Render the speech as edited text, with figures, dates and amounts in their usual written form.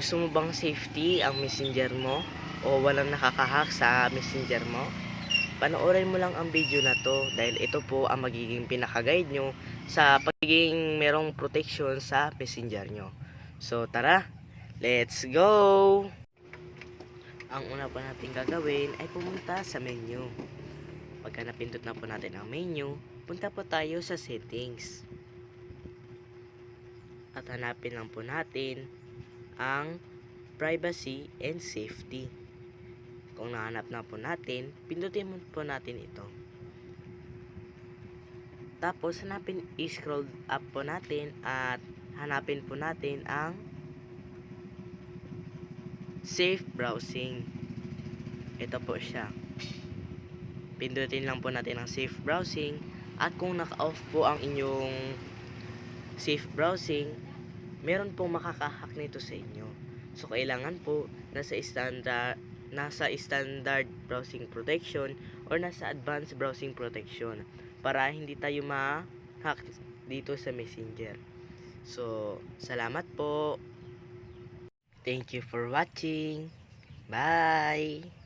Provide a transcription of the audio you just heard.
Gusto mo bang safety ang messenger mo o walang nakakahack sa messenger mo? Panoorin mo lang ang video na to dahil ito po ang magiging pinaka-guide nyo sa pagiging merong protection sa messenger nyo. So tara, let's go! Ang una po natin gagawin ay pumunta sa menu. Pagka napindot na po natin ang menu, punta po tayo sa settings. At hanapin lang po natin ang privacy and safety. Kung nahanap na po natin, pindutin po natin ito. Tapos hanapin, i-scroll up po natin at hanapin po natin ang safe browsing. Ito po siya. Pindutin lang po natin ang safe browsing at kung naka-off po ang inyong safe browsing, meron pong makakahack nito sa inyo. So kailangan po nasa standard browsing protection or nasa advanced browsing protection para hindi tayo ma-hack dito sa Messenger. So salamat po. Thank you for watching. Bye.